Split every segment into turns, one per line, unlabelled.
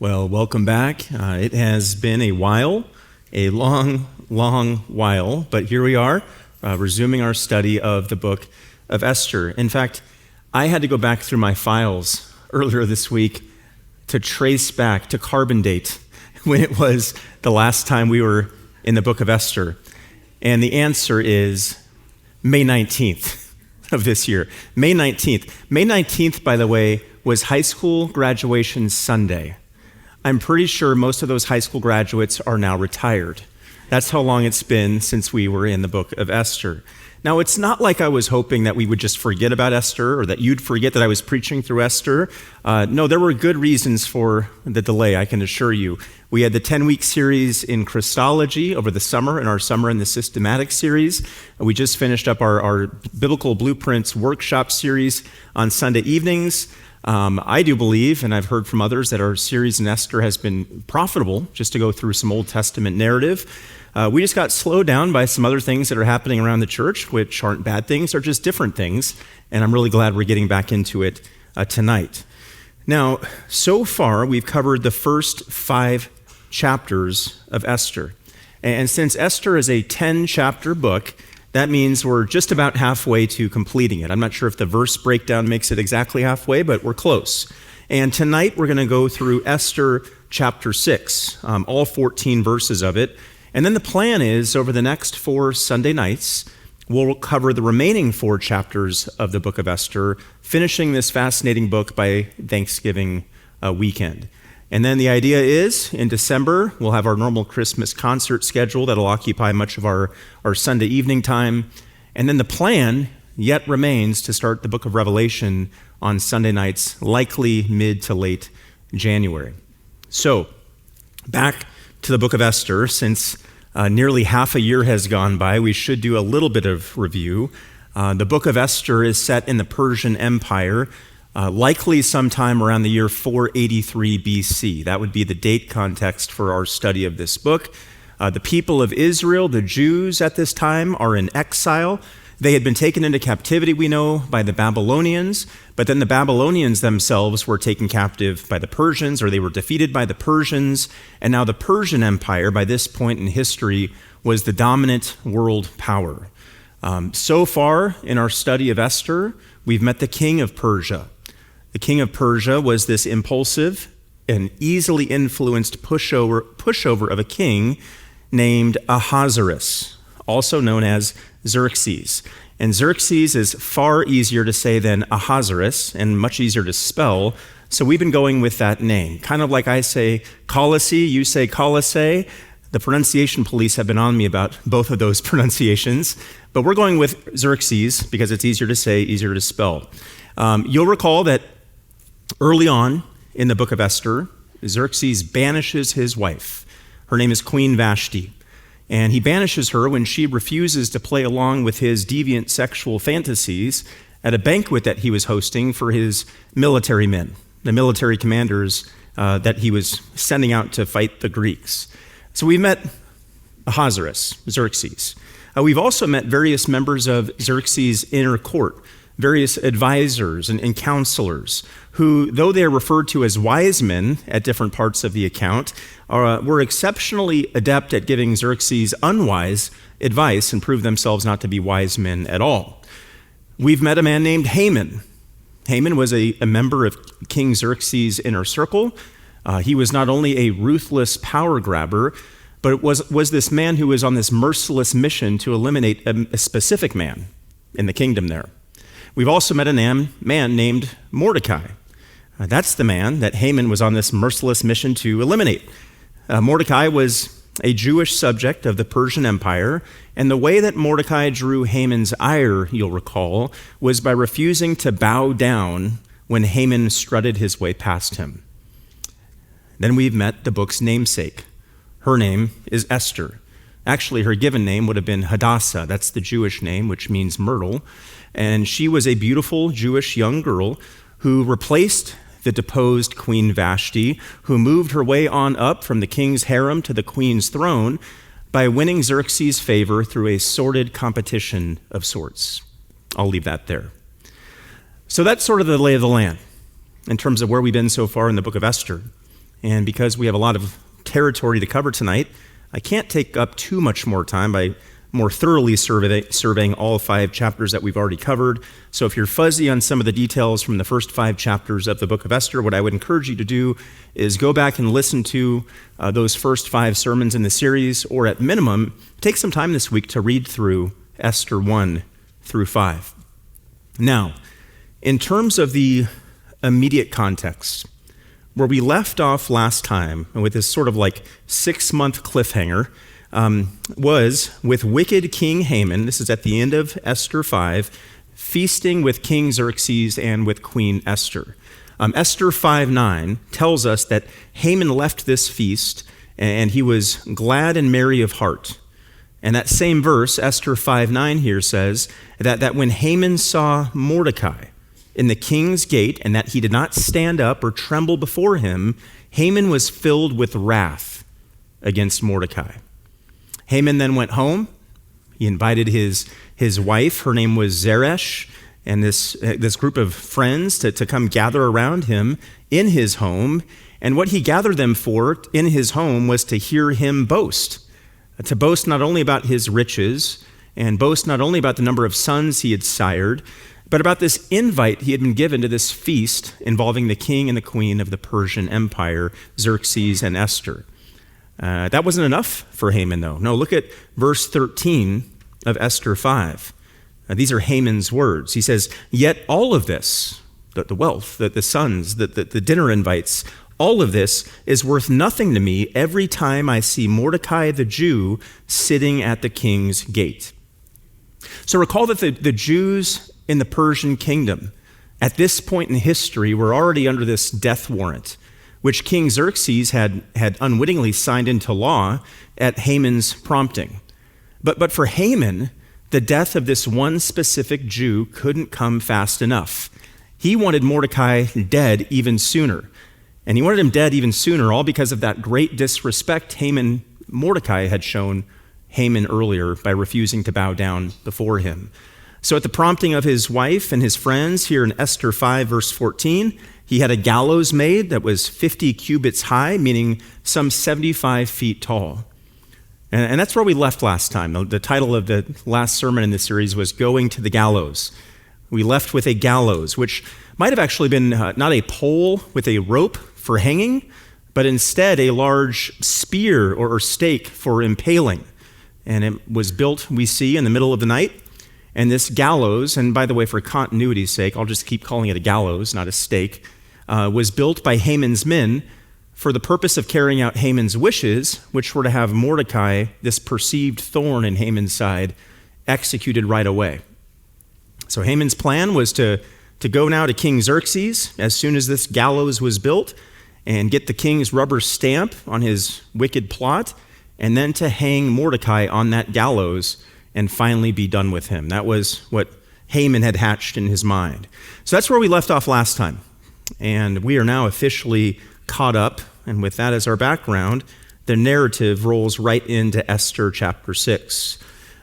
Well, welcome back. It has been a while, a long, long while, but here we are, resuming our study of the book of Esther. In fact, I had to go back through my files earlier this week to trace back, to carbon date, when it was the last time we were in the book of Esther. And the answer is May 19th of this year. May 19th. May 19th, by the way, was high school graduation Sunday. I'm pretty sure most of those high school graduates are now retired. That's how long it's been since we were in the book of Esther. Now, it's not like I was hoping that we would just forget about Esther or that you'd forget that I was preaching through Esther. No, there were good reasons for the delay, I can assure you. We had the 10-week series in Christology over the summer, in our Summer in the Systematic series. We just finished up our Biblical Blueprints workshop series on Sunday evenings. I do believe, and I've heard from others, that our series in Esther has been profitable, just to go through some Old Testament narrative. We just got slowed down by some other things that are happening around the church, which aren't bad things, they're just different things, and I'm really glad we're getting back into it tonight. Now, so far, we've covered the first 5 chapters of Esther. And since Esther is a 10-chapter book, that means we're just about halfway to completing it. I'm not sure if the verse breakdown makes it exactly halfway, but we're close. And tonight we're going to go through Esther chapter 6, all 14 verses of it. And then the plan is, over the next 4 Sunday nights, we'll cover the remaining 4 chapters of the book of Esther, finishing this fascinating book by Thanksgiving weekend. And then the idea is, in December, we'll have our normal Christmas concert schedule that'll occupy much of our Sunday evening time. And then the plan yet remains to start the book of Revelation on Sunday nights, likely mid to late January. So, back to the book of Esther. Since nearly half a year has gone by, we should do a little bit of review. The book of Esther is set in the Persian Empire, likely sometime around the year 483 BC. That would be the date context for our study of this book. The people of Israel, the Jews at this time, are in exile. They had been taken into captivity, we know, by the Babylonians, but then the Babylonians themselves were taken captive by the Persians, or they were defeated by the Persians, and now the Persian Empire, by this point in history, was the dominant world power. So far in our study of Esther, we've met the king of Persia. The king of Persia was this impulsive and easily influenced pushover of a king named Ahasuerus, also known as Xerxes. And Xerxes is far easier to say than Ahasuerus and much easier to spell, so we've been going with that name. Kind of like I say Colossae, you say Colossae. The pronunciation police have been on me about both of those pronunciations, but we're going with Xerxes because it's easier to say, easier to spell. You'll recall that early on in the book of Esther, Xerxes banishes his wife. Her name is Queen Vashti, and he banishes her when she refuses to play along with his deviant sexual fantasies at a banquet that he was hosting for his military men, the military commanders that he was sending out to fight the Greeks. So we've met Ahasuerus, Xerxes. We've also met various members of Xerxes' inner court, various advisors and counselors who, though they are referred to as wise men at different parts of the account, were exceptionally adept at giving Xerxes unwise advice and proved themselves not to be wise men at all. We've met a man named Haman. Haman was a member of King Xerxes' inner circle. He was not only a ruthless power grabber, but it was this man who was on this merciless mission to eliminate a specific man in the kingdom there. We've also met a man named Mordecai. That's the man that Haman was on this merciless mission to eliminate. Mordecai was a Jewish subject of the Persian Empire, and the way that Mordecai drew Haman's ire, you'll recall, was by refusing to bow down when Haman strutted his way past him. Then we've met the book's namesake. Her name is Esther. Actually, her given name would have been Hadassah. That's the Jewish name, which means myrtle. And she was a beautiful Jewish young girl who replaced the deposed Queen Vashti, who moved her way on up from the king's harem to the queen's throne by winning Xerxes' favor through a sordid competition of sorts. I'll leave that there. So that's sort of the lay of the land in terms of where we've been so far in the book of Esther. And because we have a lot of territory to cover tonight, I can't take up too much more time by more thoroughly surveying all 5 chapters that we've already covered. So if you're fuzzy on some of the details from the first 5 chapters of the book of Esther, what I would encourage you to do is go back and listen to those first 5 sermons in the series, or at minimum, take some time this week to read through Esther 1 through 5. Now, in terms of the immediate context, where we left off last time with this sort of like 6-month cliffhanger, was with wicked King Haman, this is at the end of Esther 5, feasting with King Xerxes and with Queen Esther. Esther 5:9 tells us that Haman left this feast and he was glad and merry of heart. And that same verse, Esther 5:9 here says that when Haman saw Mordecai in the king's gate and that he did not stand up or tremble before him, Haman was filled with wrath against Mordecai. Haman then went home. He invited his wife, her name was Zeresh, and this group of friends to come gather around him in his home. And what he gathered them for in his home was to hear him boast, to boast not only about his riches and boast not only about the number of sons he had sired, but about this invite he had been given to this feast involving the king and the queen of the Persian Empire, Xerxes and Esther. That wasn't enough for Haman, though. No, look at verse 13 of Esther 5. These are Haman's words. He says, "Yet all of this, the wealth, the sons, the dinner invites, all of this is worth nothing to me every time I see Mordecai the Jew sitting at the king's gate." So recall that the Jews in the Persian kingdom, at this point in history, were already under this death warrant, which King Xerxes had unwittingly signed into law at Haman's prompting. But for Haman, the death of this one specific Jew couldn't come fast enough. He wanted Mordecai dead even sooner. And he wanted him dead even sooner, all because of that great disrespect Mordecai had shown Haman earlier by refusing to bow down before him. So at the prompting of his wife and his friends here in Esther 5, verse 14, he had a gallows made that was 50 cubits high, meaning some 75 feet tall. And that's where we left last time. The title of the last sermon in this series was Going to the Gallows. We left with a gallows, which might have actually been not a pole with a rope for hanging, but instead a large spear or stake for impaling. And it was built, we see, in the middle of the night. And this gallows, and by the way, for continuity's sake, I'll just keep calling it a gallows, not a stake, was built by Haman's men for the purpose of carrying out Haman's wishes, which were to have Mordecai, this perceived thorn in Haman's side, executed right away. So Haman's plan was to go now to King Xerxes as soon as this gallows was built and get the king's rubber stamp on his wicked plot, and then to hang Mordecai on that gallows and finally be done with him. That was what Haman had hatched in his mind. So that's where we left off last time. And we are now officially caught up, and with that as our background, the narrative rolls right into Esther chapter 6.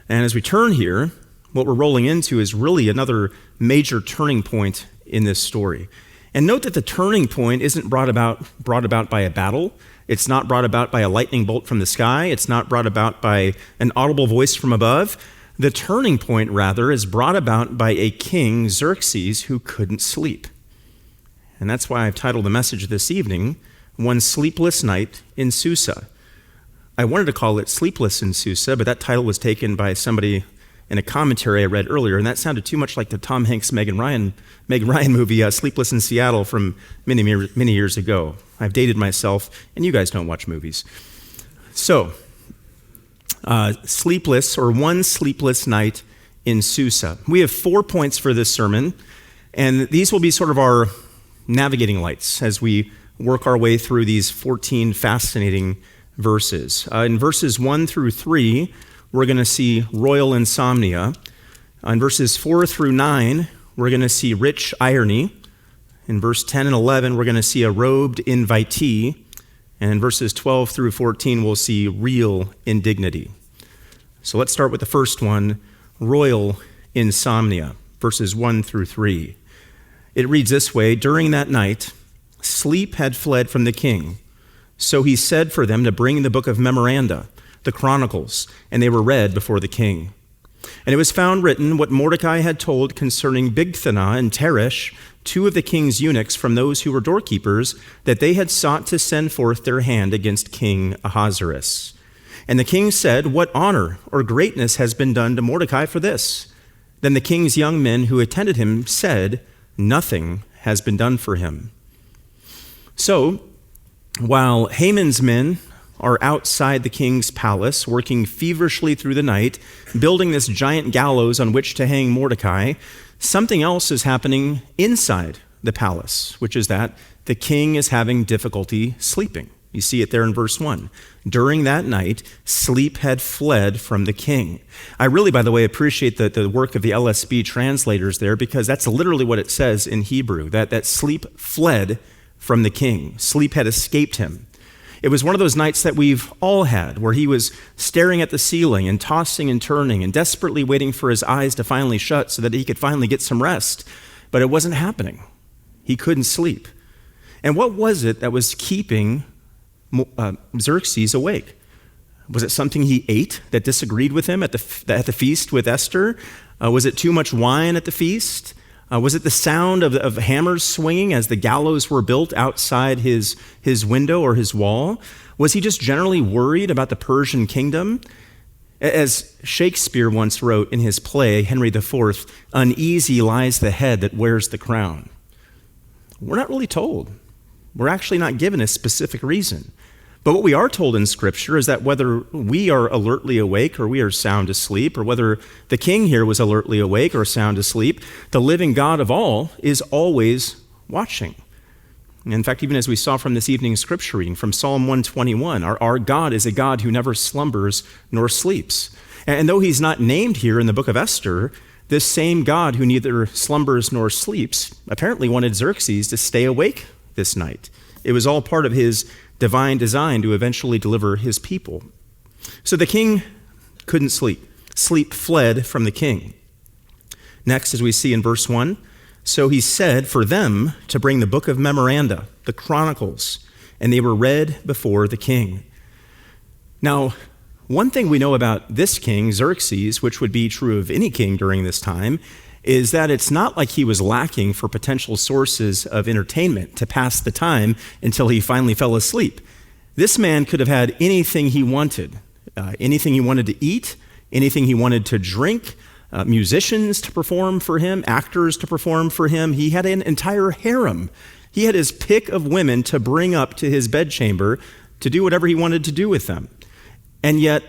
And as we turn here, what we're rolling into is really another major turning point in this story. And note that the turning point isn't brought about by a battle. It's not brought about by a lightning bolt from the sky. It's not brought about by an audible voice from above. The turning point, rather, is brought about by a king, Xerxes, who couldn't sleep. And that's why I've titled the message this evening, One Sleepless Night in Susa. I wanted to call it Sleepless in Susa, but that title was taken by somebody in a commentary I read earlier, and that sounded too much like the Tom Hanks, Meg Ryan movie, Sleepless in Seattle, from many years ago. I've dated myself, and you guys don't watch movies. So, Sleepless, or One Sleepless Night in Susa. We have 4 points for this sermon, and these will be sort of our navigating lights as we work our way through these 14 fascinating verses. In verses 1 through 3, we're going to see royal insomnia. In verses 4 through 9, we're going to see rich irony. In verse 10 and 11, we're going to see a robed invitee. And in verses 12 through 14, we'll see real indignity. So let's start with the first one, royal insomnia, verses 1 through 3. It reads this way: "During that night, sleep had fled from the king, So he said for them to bring the book of memoranda, the Chronicles, and they were read before the king. And it was found written what Mordecai had told concerning Bigthana and Teresh, two of the king's eunuchs from those who were doorkeepers, that they had sought to send forth their hand against King Ahasuerus. And the king said, "What honor or greatness has been done to Mordecai for this?" Then the king's young men who attended him said, "Nothing has been done for him." So, while Haman's men are outside the king's palace, working feverishly through the night, building this giant gallows on which to hang Mordecai, something else is happening inside the palace, which is that the king is having difficulty sleeping. You see it there in verse 1. During that night, sleep had fled from the king. I really, by the way, appreciate the work of the LSB translators there, because that's literally what it says in Hebrew, that sleep fled from the king. Sleep had escaped him. It was one of those nights that we've all had, where he was staring at the ceiling and tossing and turning and desperately waiting for his eyes to finally shut so that he could finally get some rest. But it wasn't happening. He couldn't sleep. And what was it that was keeping Xerxes awake? Was it something he ate that disagreed with him at the feast with Esther? Was it too much wine at the feast? Was it the sound of hammers swinging as the gallows were built outside his window or his wall? Was he just generally worried about the Persian kingdom? As Shakespeare once wrote in his play, Henry IV, "Uneasy lies the head that wears the crown." We're not really told. We're actually not given a specific reason. But what we are told in Scripture is that whether we are alertly awake or we are sound asleep, or whether the king here was alertly awake or sound asleep, the living God of all is always watching. In fact, even as we saw from this evening's Scripture reading from Psalm 121, our God is a God who never slumbers nor sleeps. And though he's not named here in the book of Esther, this same God who neither slumbers nor sleeps apparently wanted Xerxes to stay awake this night. It was all part of his divine design to eventually deliver his people. So the king couldn't sleep. Sleep fled from the king. Next, as we see in verse 1, so he said for them to bring the book of memoranda, the Chronicles, and they were read before the king. Now, one thing we know about this king, Xerxes, which would be true of any king during this time, is that it's not like he was lacking for potential sources of entertainment to pass the time until he finally fell asleep. This man could have had anything he wanted to eat, anything he wanted to drink, musicians to perform for him, actors to perform for him. He had an entire harem. He had his pick of women to bring up to his bedchamber to do whatever he wanted to do with them. And yet,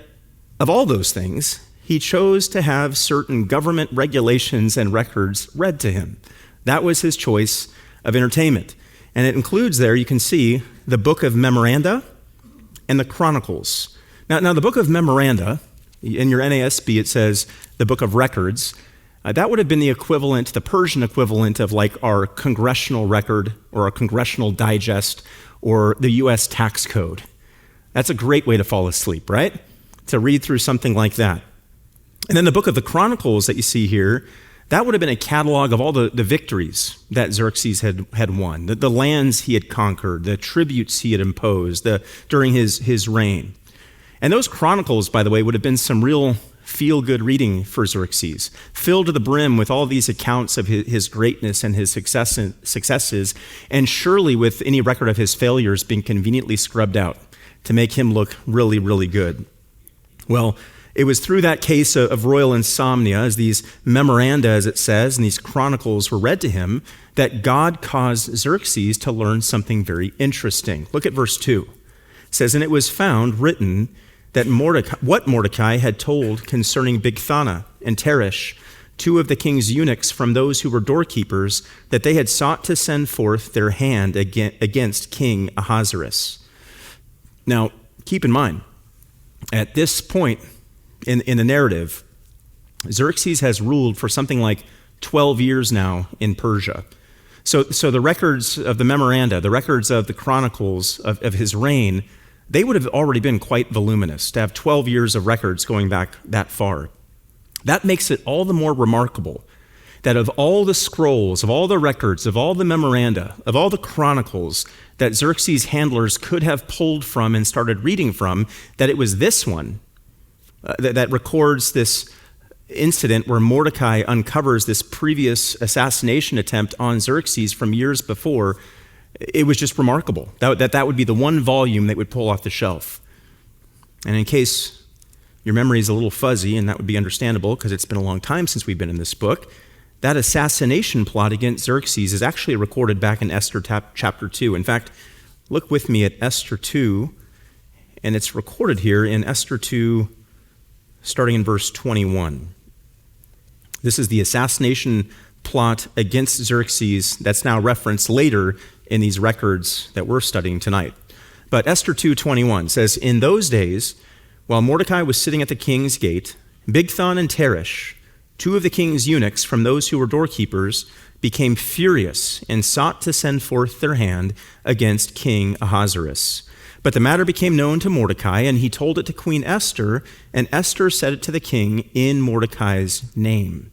of all those things, he chose to have certain government regulations and records read to him. That was his choice of entertainment. And it includes there, you can see, the book of memoranda and the Chronicles. Now the book of memoranda, in your NASB it says the book of records. That would have been the equivalent, the Persian equivalent of like our congressional record or a congressional digest or the U.S. tax code. That's a great way to fall asleep, right? To read through something like that. And then the book of the Chronicles that you see here, that would have been a catalog of all the victories that Xerxes had won, the lands he had conquered, the tributes he had imposed during his reign. And those Chronicles, by the way, would have been some real feel-good reading for Xerxes, filled to the brim with all these accounts of his greatness and his successes, and surely with any record of his failures being conveniently scrubbed out to make him look really, really good. Well, it was through that case of royal insomnia, as these memoranda, as it says, and these chronicles were read to him, that God caused Xerxes to learn something very interesting. Look at verse 2. It says, "And it was found written that what Mordecai had told concerning Bigthana and Teresh, two of the king's eunuchs from those who were doorkeepers, that they had sought to send forth their hand against King Ahasuerus." Now, keep in mind, at this point in the narrative, Xerxes has ruled for something like 12 years now in Persia. So the records of the memoranda, the records of the chronicles of his reign, they would have already been quite voluminous to have 12 years of records going back that far. That makes it all the more remarkable that of all the scrolls, of all the records, of all the memoranda, of all the chronicles, that Xerxes' handlers could have pulled from and started reading from, that it was this one that records this incident where Mordecai uncovers this previous assassination attempt on Xerxes from years before. It was just remarkable. That would be the one volume that would pull off the shelf. And in case your memory is a little fuzzy, and that would be understandable because it's been a long time since we've been in this book, that assassination plot against Xerxes is actually recorded back in Esther chapter 2. In fact, look with me at Esther 2, and it's recorded here in Esther 2, starting in verse 21. This is the assassination plot against Xerxes that's now referenced later in these records that we're studying tonight. But Esther 2:21 says, "In those days, while Mordecai was sitting at the king's gate, Bigthan and Teresh, two of the king's eunuchs from those who were doorkeepers, became furious and sought to send forth their hand against King Ahasuerus. But the matter became known to Mordecai, and he told it to Queen Esther, and Esther said it to the king in Mordecai's name.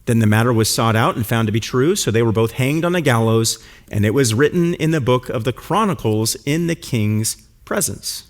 Then the matter was sought out and found to be true, so they were both hanged on a gallows, and it was written in the book of the Chronicles in the king's presence."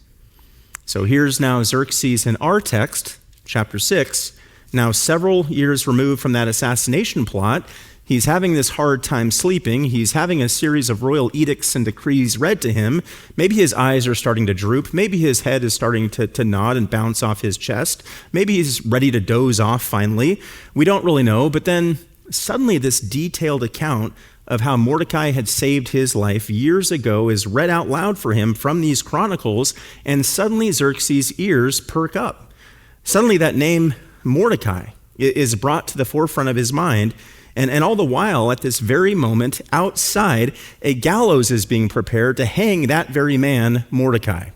So here's now Xerxes in our text, chapter 6, now several years removed from that assassination plot. He's having this hard time sleeping. He's having a series of royal edicts and decrees read to him. Maybe his eyes are starting to droop. Maybe his head is starting to nod and bounce off his chest. Maybe he's ready to doze off finally. We don't really know. But then suddenly this detailed account of how Mordecai had saved his life years ago is read out loud for him from these chronicles, and suddenly Xerxes' ears perk up. Suddenly that name Mordecai is brought to the forefront of his mind, and all the while, at this very moment, outside, a gallows is being prepared to hang that very man, Mordecai,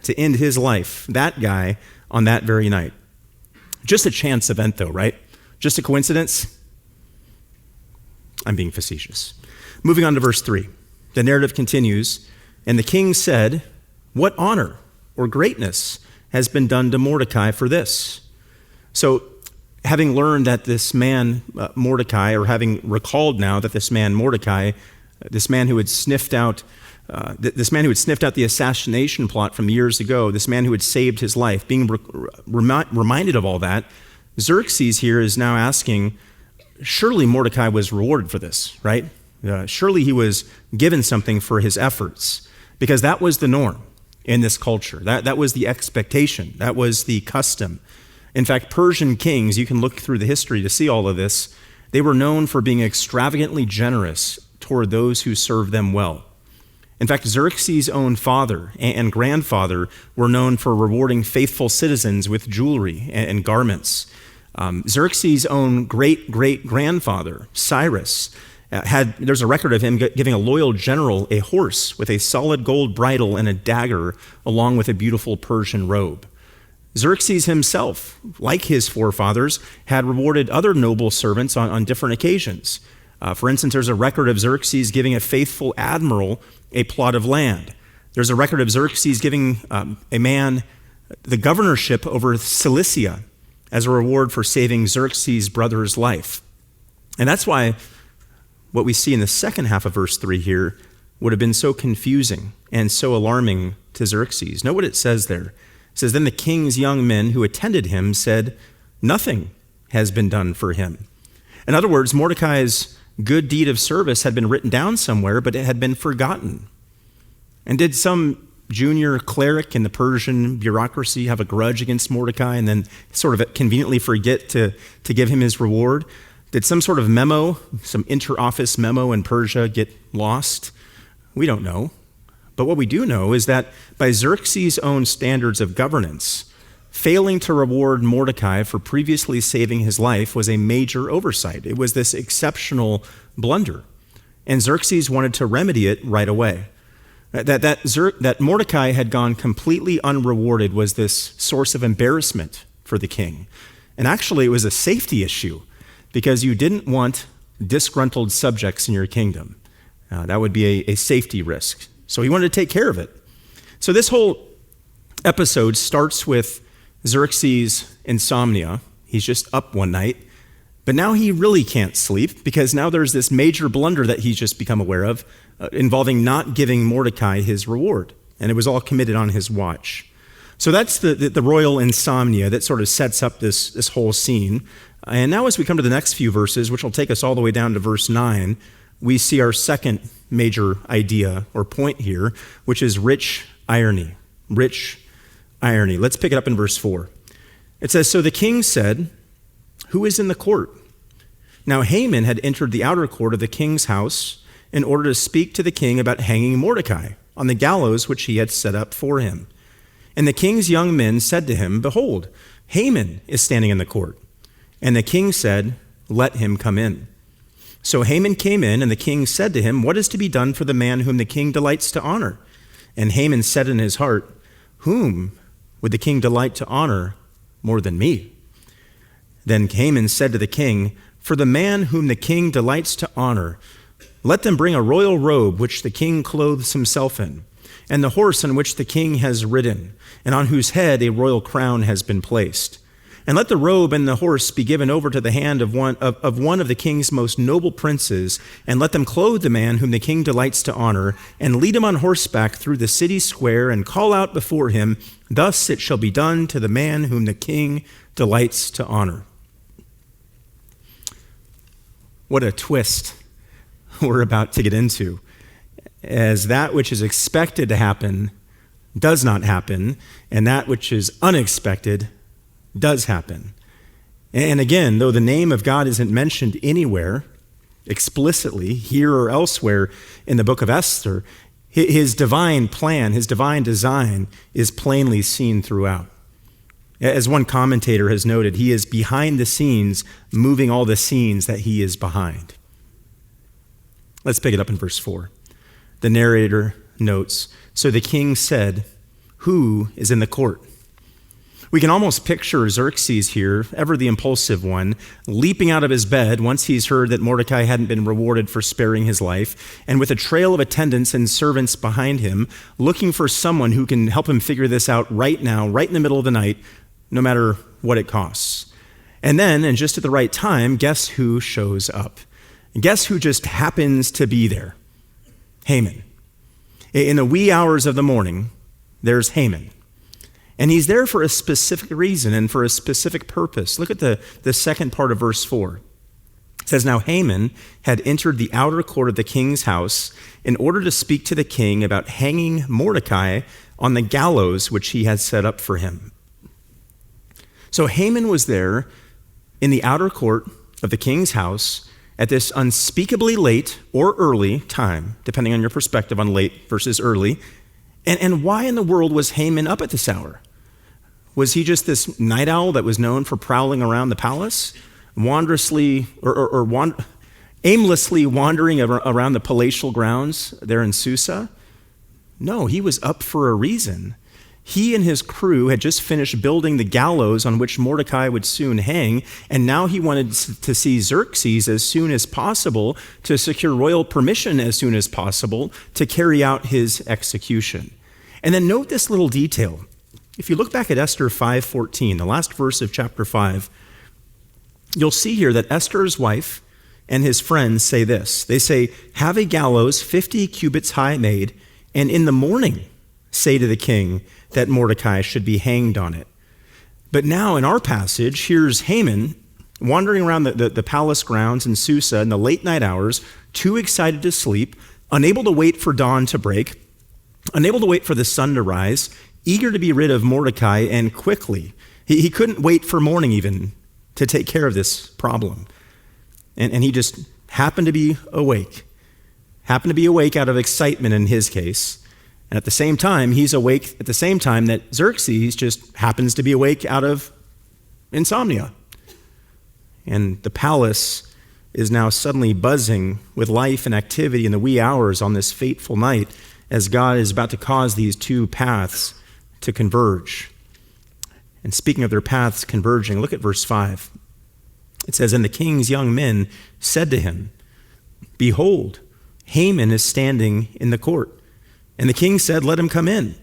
to end his life, that guy, on that very night. Just a chance event, though, right? Just a coincidence? I'm being facetious. Moving on to verse 3. The narrative continues, "And the king said, 'What honor or greatness has been done to Mordecai for this?'" So, having learned that this man, Mordecai, or having recalled now that this man, Mordecai, this man who had sniffed out the assassination plot from years ago, this man who had saved his life, being reminded of all that, Xerxes here is now asking, surely Mordecai was rewarded for this, right? Surely he was given something for his efforts, because that was the norm in this culture. That was the expectation. That was the custom. In fact, Persian kings, you can look through the history to see all of this, they were known for being extravagantly generous toward those who served them well. In fact, Xerxes' own father and grandfather were known for rewarding faithful citizens with jewelry and garments. Xerxes' own great-great-grandfather, Cyrus, there's a record of him giving a loyal general a horse with a solid gold bridle and a dagger, along with a beautiful Persian robe. Xerxes himself, like his forefathers, had rewarded other noble servants on different occasions. For instance, there's a record of Xerxes giving a faithful admiral a plot of land. There's a record of Xerxes giving a man the governorship over Cilicia as a reward for saving Xerxes' brother's life. And that's why what we see in the second half of verse 3 here would have been so confusing and so alarming to Xerxes. Note what it says there. It says, "Then the king's young men who attended him said, 'Nothing has been done for him.'" In other words, Mordecai's good deed of service had been written down somewhere, but it had been forgotten. And did some junior cleric in the Persian bureaucracy have a grudge against Mordecai and then sort of conveniently forget to give him his reward? Did some sort of memo, some inter-office memo in Persia get lost? We don't know. But what we do know is that by Xerxes' own standards of governance, failing to reward Mordecai for previously saving his life was a major oversight. It was this exceptional blunder. And Xerxes wanted to remedy it right away. That Mordecai had gone completely unrewarded was this source of embarrassment for the king. And actually, it was a safety issue because you didn't want disgruntled subjects in your kingdom. That would be a safety risk. So he wanted to take care of it. So this whole episode starts with Xerxes' insomnia. He's just up one night, But now he really can't sleep because now there's this major blunder that he's just become aware of involving not giving Mordecai his reward. And it was all committed on his watch. So that's the royal insomnia that sort of sets up this whole scene. And now as we come to the next few verses, which will take us all the way down to verse 9, we see our second major idea or point here, which is rich irony. Rich irony. Let's pick it up in verse 4. It says, "So the king said, 'Who is in the court?' Now Haman had entered the outer court of the king's house in order to speak to the king about hanging Mordecai on the gallows which he had set up for him. And the king's young men said to him, 'Behold, Haman is standing in the court.' And the king said, 'Let him come in.' So Haman came in, and the king said to him, 'What is to be done for the man whom the king delights to honor?' And Haman said in his heart, 'Whom would the king delight to honor more than me?' Then Haman said to the king, 'For the man whom the king delights to honor, let them bring a royal robe which the king clothes himself in, and the horse on which the king has ridden, and on whose head a royal crown has been placed. And let the robe and the horse be given over to the hand of one of the king's most noble princes, and let them clothe the man whom the king delights to honor, and lead him on horseback through the city square, and call out before him, Thus it shall be done to the man whom the king delights to honor.'" What a twist we're about to get into, as that which is expected to happen does not happen, and that which is unexpected does happen. And again, though the name of God isn't mentioned anywhere explicitly, here or elsewhere in the book of Esther, his divine plan, his divine design is plainly seen throughout. As one commentator has noted, he is behind the scenes, moving all the scenes that he is behind. Let's pick it up in verse 4. The narrator notes, "So the king said, 'Who is in the court?'" We can almost picture Xerxes here, ever the impulsive one, leaping out of his bed once he's heard that Mordecai hadn't been rewarded for sparing his life, and with a trail of attendants and servants behind him, looking for someone who can help him figure this out right now, right in the middle of the night, no matter what it costs. And then, and just at the right time, guess who shows up? And guess who just happens to be there? Haman. In the wee hours of the morning, there's Haman. And he's there for a specific reason and for a specific purpose. Look at the second part of verse 4. It says, "Now Haman had entered the outer court of the king's house in order to speak to the king about hanging Mordecai on the gallows which he had set up for him." So Haman was there in the outer court of the king's house at this unspeakably late or early time, depending on your perspective on late versus early. And why in the world was Haman up at this hour? Was he just this night owl that was known for prowling around the palace, aimlessly wandering around the palatial grounds there in Susa? No, he was up for a reason. He and his crew had just finished building the gallows on which Mordecai would soon hang, and now he wanted to see Xerxes as soon as possible to secure royal permission as soon as possible to carry out his execution. And then note this little detail. If you look back at Esther 5:14, the last verse of chapter 5, you'll see here that Esther's wife and his friends say this. They say, "Have a gallows 50 cubits high made, and in the morning say to the king that Mordecai should be hanged on it." But now in our passage, here's Haman wandering around the palace grounds in Susa in the late night hours, too excited to sleep, unable to wait for dawn to break, unable to wait for the sun to rise, eager to be rid of Mordecai, and quickly. He couldn't wait for morning even to take care of this problem. And he just happened to be awake out of excitement in his case. And at the same time, he's awake at the same time that Xerxes just happens to be awake out of insomnia. And the palace is now suddenly buzzing with life and activity in the wee hours on this fateful night as God is about to cause these two paths to converge. And speaking of their paths converging, look at verse 5. It says, "And the king's young men said to him, 'Behold, Haman is standing in the court.' And the king said, 'Let him come in.'"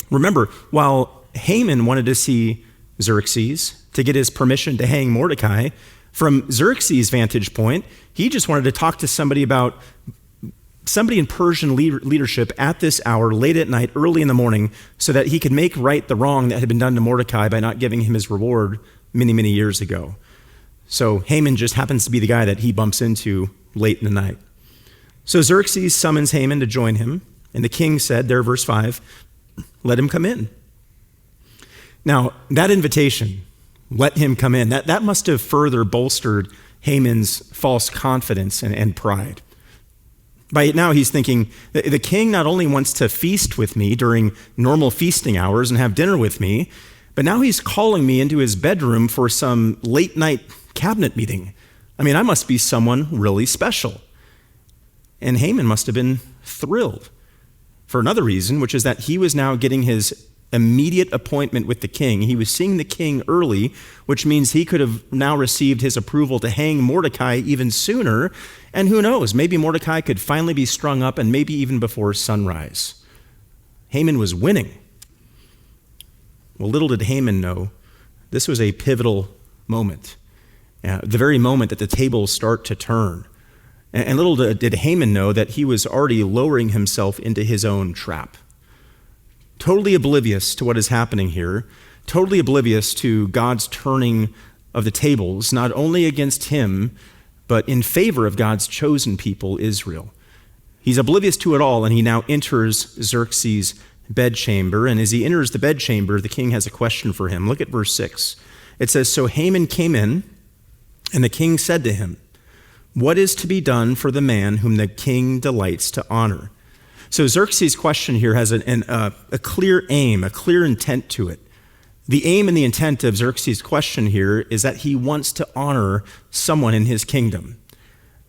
Remember, while Haman wanted to see Xerxes to get his permission to hang Mordecai, From Xerxes' vantage point, he just wanted to talk to somebody in Persian leadership at this hour, late at night, early in the morning, so that he could make right the wrong that had been done to Mordecai by not giving him his reward many, many years ago. So Haman just happens to be the guy that he bumps into late in the night. So Xerxes summons Haman to join him, and the king said, there, verse 5, let him come in. Now, that invitation, let him come in, that must have further bolstered Haman's false confidence and pride. By now, he's thinking, the king not only wants to feast with me during normal feasting hours and have dinner with me, but now he's calling me into his bedroom for some late night cabinet meeting. I mean, I must be someone really special. And Haman must have been thrilled for another reason, which is that he was now getting his immediate appointment with the king. He was seeing the king early, which means he could have now received his approval to hang Mordecai even sooner. And who knows, maybe Mordecai could finally be strung up, and maybe even before sunrise. Haman was winning. Well, little did Haman know, this was a pivotal moment. The very moment that the tables start to turn. And little did Haman know that he was already lowering himself into his own trap. Totally oblivious to what is happening here, totally oblivious to God's turning of the tables, not only against him, but in favor of God's chosen people, Israel. He's oblivious to it all, and he now enters Xerxes' bedchamber. And as he enters the bedchamber, the king has a question for him. Look at verse 6. It says, so Haman came in, and the king said to him, what is to be done for the man whom the king delights to honor? So Xerxes' question here has a clear aim, a clear intent to it. The aim and the intent of Xerxes' question here is that he wants to honor someone in his kingdom.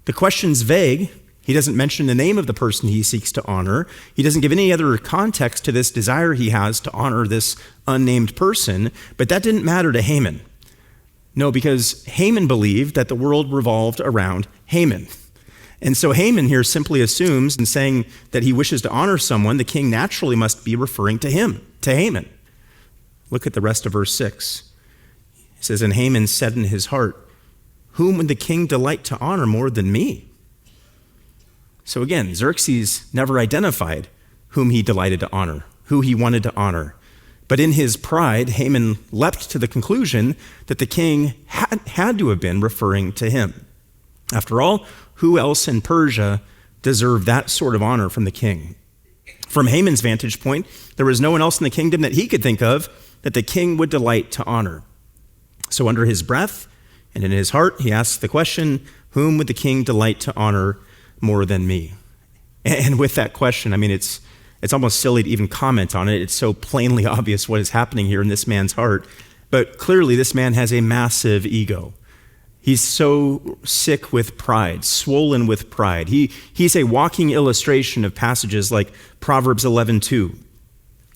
The question's vague. He doesn't mention the name of the person he seeks to honor. He doesn't give any other context to this desire he has to honor this unnamed person, but that didn't matter to Haman. No, because Haman believed that the world revolved around Haman. And so Haman here simply assumes, in saying that he wishes to honor someone, the king naturally must be referring to him, to Haman. Look at the rest of verse 6. It says, and Haman said in his heart, whom would the king delight to honor more than me? So again, Xerxes never identified whom he delighted to honor, who he wanted to honor. But in his pride, Haman leapt to the conclusion that the king had to have been referring to him. After all, who else in Persia deserved that sort of honor from the king? From Haman's vantage point, there was no one else in the kingdom that he could think of that the king would delight to honor. So under his breath and in his heart, he asks the question, whom would the king delight to honor more than me? And with that question, I mean, it's almost silly to even comment on it. It's so plainly obvious what is happening here in this man's heart. But clearly, this man has a massive ego. He's so sick with pride, swollen with pride. He's a walking illustration of passages like Proverbs 11:2.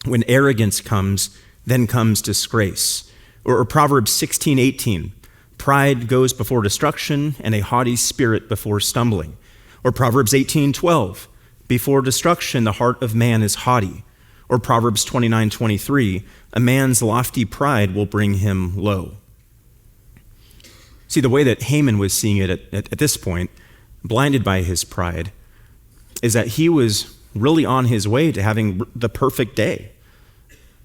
When arrogance comes, then comes disgrace. Or Proverbs 16:18. Pride goes before destruction, and a haughty spirit before stumbling. Or Proverbs 18:12. Before destruction, the heart of man is haughty. Or Proverbs 29:23. A man's lofty pride will bring him low. See, the way that Haman was seeing it at this point, blinded by his pride, is that he was really on his way to having the perfect day.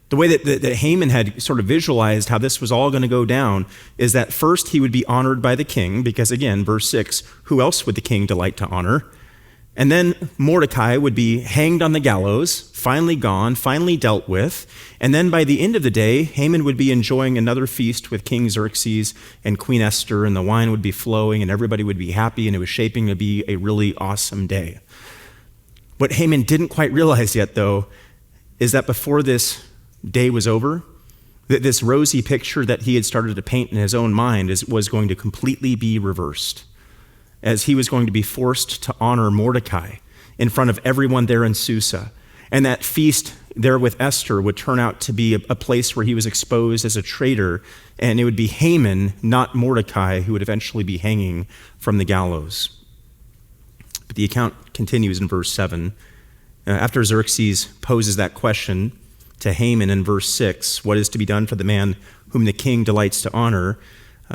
The way that Haman had sort of visualized how this was all going to go down is that first he would be honored by the king, because again, verse 6, who else would the king delight to honor? And then Mordecai would be hanged on the gallows, finally gone, finally dealt with. And then by the end of the day, Haman would be enjoying another feast with King Xerxes and Queen Esther, and the wine would be flowing, and everybody would be happy, and it was shaping to be a really awesome day. What Haman didn't quite realize yet, though, is that before this day was over, that this rosy picture that he had started to paint in his own mind was going to completely be reversed, as he was going to be forced to honor Mordecai in front of everyone there in Susa. And that feast there with Esther would turn out to be a place where he was exposed as a traitor, and it would be Haman, not Mordecai, who would eventually be hanging from the gallows. But the account continues in verse 7. After Xerxes poses that question to Haman in verse 6, what is to be done for the man whom the king delights to honor?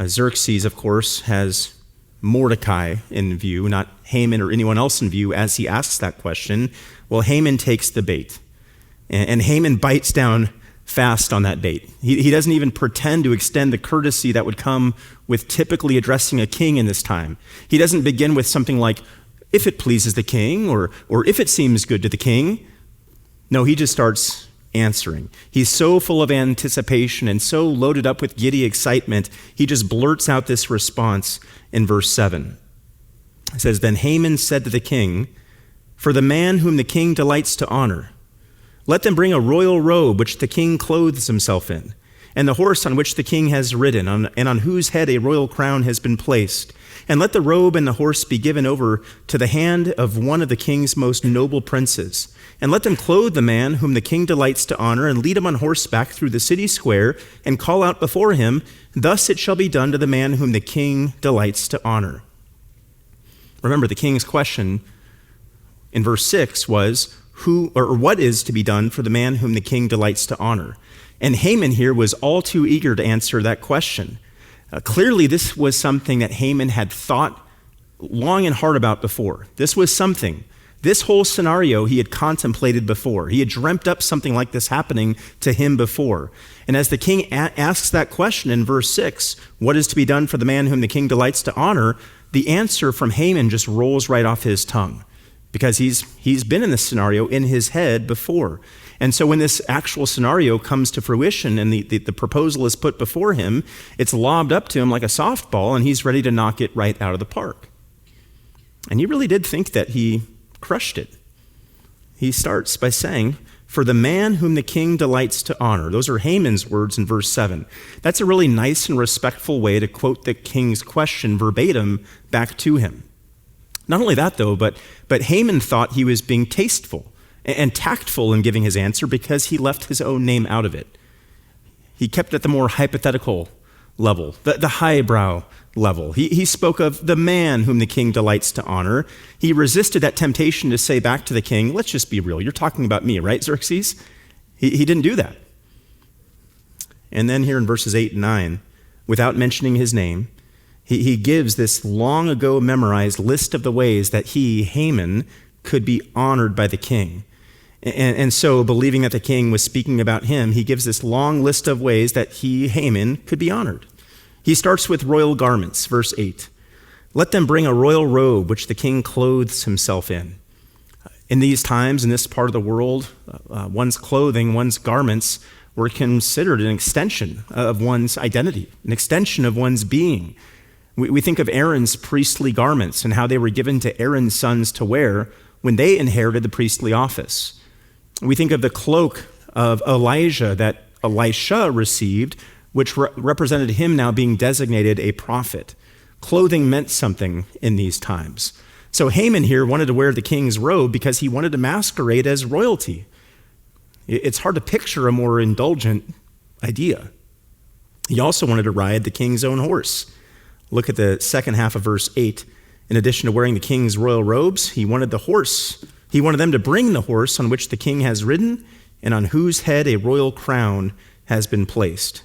Xerxes, of course, has Mordecai in view, not Haman or anyone else in view as he asks that question. Well, Haman takes the bait, and Haman bites down fast on that bait. He doesn't even pretend to extend the courtesy that would come with typically addressing a king in this time. He doesn't begin with something like, if it pleases the king, or if it seems good to the king. No, he just starts answering. He's so full of anticipation and so loaded up with giddy excitement, he just blurts out this response in verse 7. It says, "Then Haman said to the king, 'For the man whom the king delights to honor, let them bring a royal robe which the king clothes himself in, and the horse on which the king has ridden, and on whose head a royal crown has been placed. And let the robe and the horse be given over to the hand of one of the king's most noble princes. And let them clothe the man whom the king delights to honor, and lead him on horseback through the city square, and call out before him, thus it shall be done to the man whom the king delights to honor.'" Remember, the king's question in verse 6 was, who or what is to be done for the man whom the king delights to honor? And Haman here was all too eager to answer that question. Clearly, this was something that Haman had thought long and hard about before. This whole scenario he had contemplated before. He had dreamt up something like this happening to him before. And as the king asks that question in verse 6, what is to be done for the man whom the king delights to honor, the answer from Haman just rolls right off his tongue, because he's been in this scenario in his head before. And so when this actual scenario comes to fruition and the proposal is put before him, it's lobbed up to him like a softball, and he's ready to knock it right out of the park. And he really did think that he crushed it. He starts by saying, "For the man whom the king delights to honor." Those are Haman's words in verse 7. That's a really nice and respectful way to quote the king's question verbatim back to him. Not only that, though, but Haman thought he was being tasteful and tactful in giving his answer because he left his own name out of it. He kept it at the more hypothetical level, the highbrow level. He spoke of the man whom the king delights to honor. He resisted that temptation to say back to the king, "Let's just be real, you're talking about me, right, Xerxes?" He didn't do that. And then here in verses 8 and 9, without mentioning his name, he gives this long ago memorized list of the ways that he, Haman, could be honored by the king. And so, believing that the king was speaking about him, he gives this long list of ways that he, Haman, could be honored. He starts with royal garments, verse 8. "Let them bring a royal robe which the king clothes himself in." In these times, in this part of the world, one's clothing, one's garments were considered an extension of one's identity, an extension of one's being. We think of Aaron's priestly garments and how they were given to Aaron's sons to wear when they inherited the priestly office. We think of the cloak of Elijah that Elisha received, which represented him now being designated a prophet. Clothing meant something in these times. So Haman here wanted to wear the king's robe because he wanted to masquerade as royalty. It's hard to picture a more indulgent idea. He also wanted to ride the king's own horse. Look at the second half of verse 8. In addition to wearing the king's royal robes, he wanted them to bring the horse on which the king has ridden and on whose head a royal crown has been placed.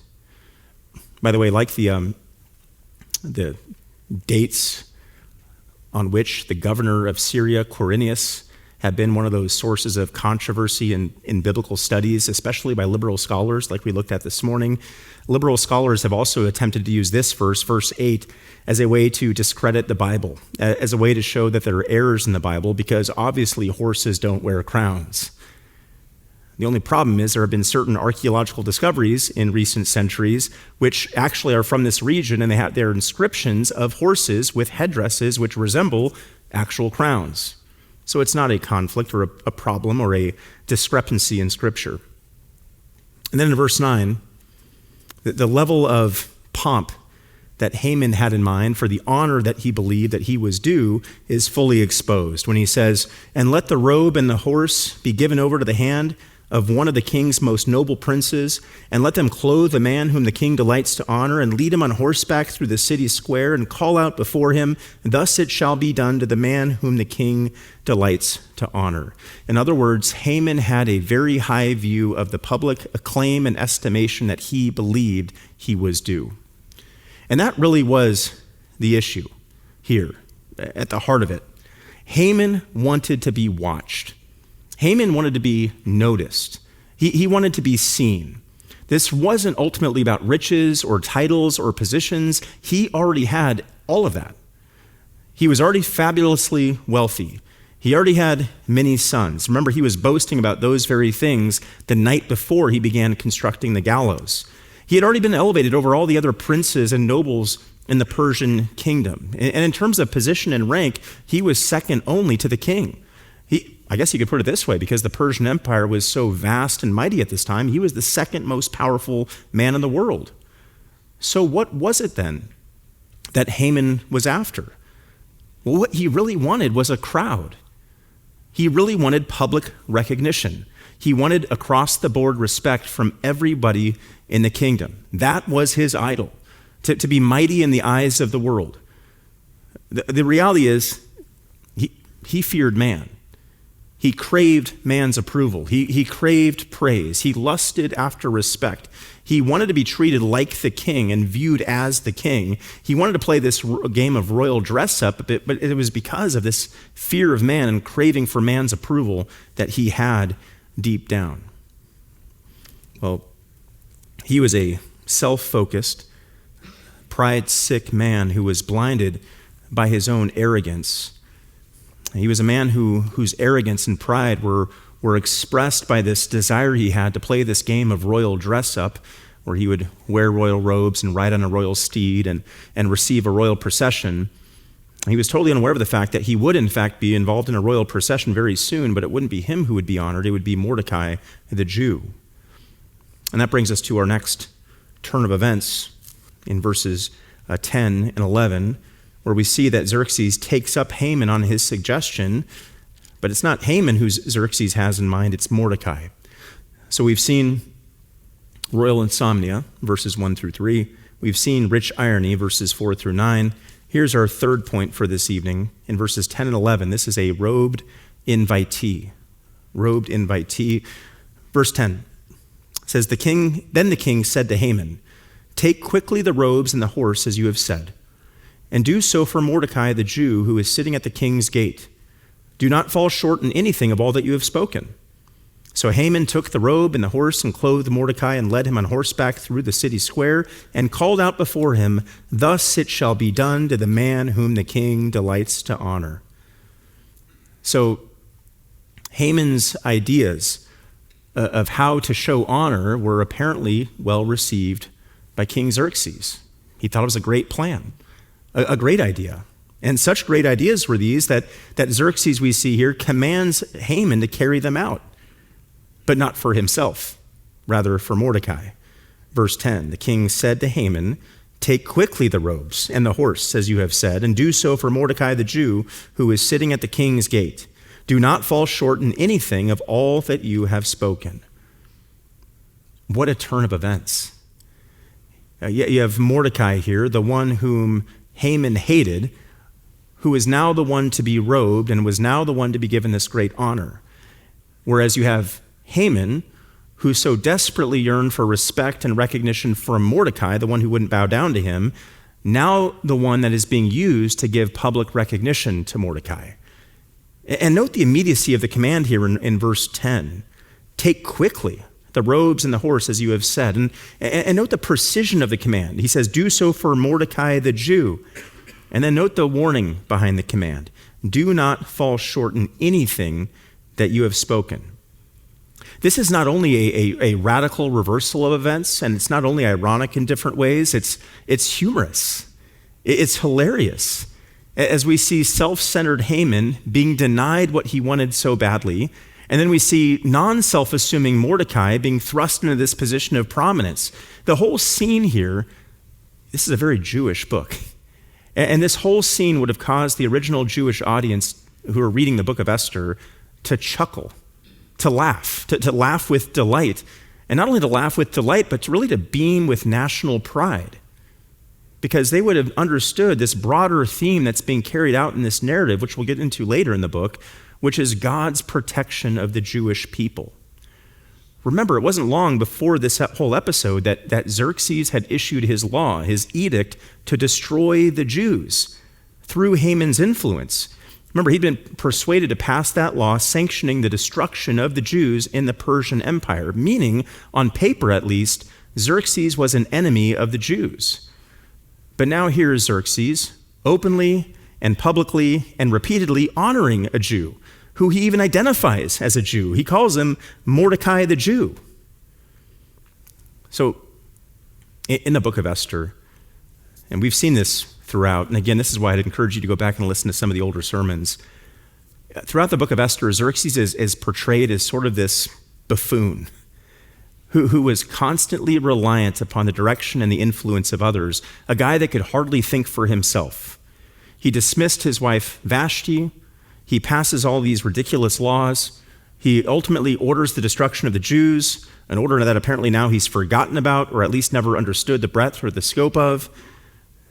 By the way, like the dates on which the governor of Syria, Quirinius, have been one of those sources of controversy in biblical studies, especially by liberal scholars like we looked at this morning. Liberal scholars have also attempted to use this verse 8, as a way to discredit the Bible, as a way to show that there are errors in the Bible, because obviously horses don't wear crowns. The only problem is there have been certain archaeological discoveries in recent centuries which actually are from this region, and they have their inscriptions of horses with headdresses which resemble actual crowns. So it's not a conflict or a problem or a discrepancy in Scripture. And then in verse 9, the level of pomp that Haman had in mind for the honor that he believed that he was due is fully exposed when he says, "And let the robe and the horse be given over to the hand of one of the king's most noble princes, and let them clothe the man whom the king delights to honor, and lead him on horseback through the city square, and call out before him, thus it shall be done to the man whom the king delights to honor." In other words, Haman had a very high view of the public acclaim and estimation that he believed he was due. And that really was the issue here, at the heart of it. Haman wanted to be watched. Haman wanted to be noticed. He wanted to be seen. This wasn't ultimately about riches or titles or positions. He already had all of that. He was already fabulously wealthy. He already had many sons. Remember, he was boasting about those very things the night before he began constructing the gallows. He had already been elevated over all the other princes and nobles in the Persian kingdom. And in terms of position and rank, he was second only to the king. I guess you could put it this way, because the Persian Empire was so vast and mighty at this time, he was the second most powerful man in the world. So what was it then that Haman was after? Well, what he really wanted was a crowd. He really wanted public recognition. He wanted across-the-board respect from everybody in the kingdom. That was his idol, to be mighty in the eyes of the world. The reality is, he feared man. He craved man's approval. He craved praise. He lusted after respect. He wanted to be treated like the king and viewed as the king. He wanted to play this game of royal dress-up, but it was because of this fear of man and craving for man's approval that he had deep down. Well, he was a self-focused, pride-sick man who was blinded by his own arrogance. He was a man whose arrogance and pride were expressed by this desire he had to play this game of royal dress-up, where he would wear royal robes and ride on a royal steed and receive a royal procession. He was totally unaware of the fact that he would, in fact, be involved in a royal procession very soon, but it wouldn't be him who would be honored. It would be Mordecai, the Jew. And that brings us to our next turn of events in verses 10 and 11, where we see that Xerxes takes up Haman on his suggestion, but it's not Haman who Xerxes has in mind, it's Mordecai. So we've seen royal insomnia, verses 1 through 3. We've seen rich irony, verses 4 through 9. Here's our third point for this evening. In verses 10 and 11, this is a robed invitee. Robed invitee. Verse 10 says, Then the king said to Haman, "Take quickly the robes and the horse, as you have said, and do so for Mordecai the Jew, who is sitting at the king's gate. Do not fall short in anything of all that you have spoken." So Haman took the robe and the horse and clothed Mordecai and led him on horseback through the city square and called out before him, "Thus it shall be done to the man whom the king delights to honor." So Haman's ideas of how to show honor were apparently well received by King Xerxes. He thought it was a great plan. A great idea. And such great ideas were these that Xerxes, we see here, commands Haman to carry them out, but not for himself, rather for Mordecai. Verse 10, the king said to Haman, "Take quickly the robes and the horse, as you have said, and do so for Mordecai the Jew, who is sitting at the king's gate. Do not fall short in anything of all that you have spoken." What a turn of events. You have Mordecai here, the one whom Haman hated, who is now the one to be robed and was now the one to be given this great honor. Whereas you have Haman, who so desperately yearned for respect and recognition from Mordecai, the one who wouldn't bow down to him, now the one that is being used to give public recognition to Mordecai. And note the immediacy of the command here in verse 10. Take quickly the robes and the horse, as you have said. And note the precision of the command. He says, do so for Mordecai the Jew. And then note the warning behind the command. Do not fall short in anything that you have spoken. This is not only a radical reversal of events, and it's not only ironic in different ways, it's humorous. It's hilarious. As we see self-centered Haman being denied what he wanted so badly, and then we see non-self-assuming Mordecai being thrust into this position of prominence. The whole scene here, this is a very Jewish book. And this whole scene would have caused the original Jewish audience who are reading the book of Esther to chuckle, to laugh, to laugh with delight. And not only to laugh with delight, but really to beam with national pride. Because they would have understood this broader theme that's being carried out in this narrative, which we'll get into later in the book, which is God's protection of the Jewish people. Remember, it wasn't long before this whole episode that Xerxes had issued his law, his edict, to destroy the Jews through Haman's influence. Remember, he'd been persuaded to pass that law sanctioning the destruction of the Jews in the Persian Empire, meaning, on paper at least, Xerxes was an enemy of the Jews. But now here is Xerxes, openly and publicly and repeatedly honoring a Jew, who he even identifies as a Jew. He calls him Mordecai the Jew. So, in the book of Esther, and we've seen this throughout, and again, this is why I'd encourage you to go back and listen to some of the older sermons. Throughout the book of Esther, Xerxes is portrayed as sort of this buffoon who was constantly reliant upon the direction and the influence of others, a guy that could hardly think for himself. He dismissed his wife Vashti. He passes all these ridiculous laws. He ultimately orders the destruction of the Jews, an order that apparently now he's forgotten about, or at least never understood the breadth or the scope of.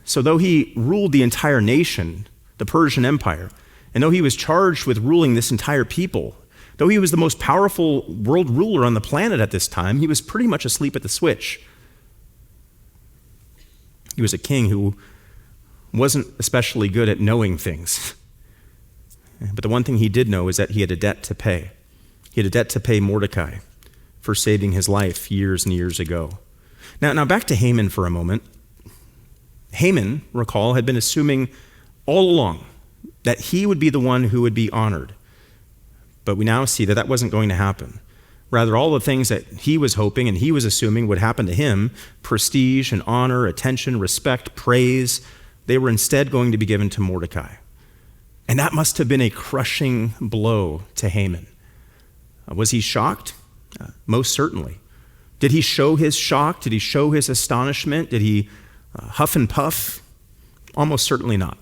So though he ruled the entire nation, the Persian Empire, and though he was charged with ruling this entire people, though he was the most powerful world ruler on the planet at this time, he was pretty much asleep at the switch. He was a king who wasn't especially good at knowing things. But the one thing he did know is that he had a debt to pay. He had a debt to pay Mordecai for saving his life years and years ago. Now back to Haman for a moment. Haman, recall, had been assuming all along that he would be the one who would be honored. But we now see that that wasn't going to happen. Rather, all the things that he was hoping and he was assuming would happen to him, prestige and honor, attention, respect, praise, they were instead going to be given to Mordecai. And that must have been a crushing blow to Haman. Was he shocked? Most certainly. Did he show his shock? Did he show his astonishment? Did he huff and puff? Almost certainly not.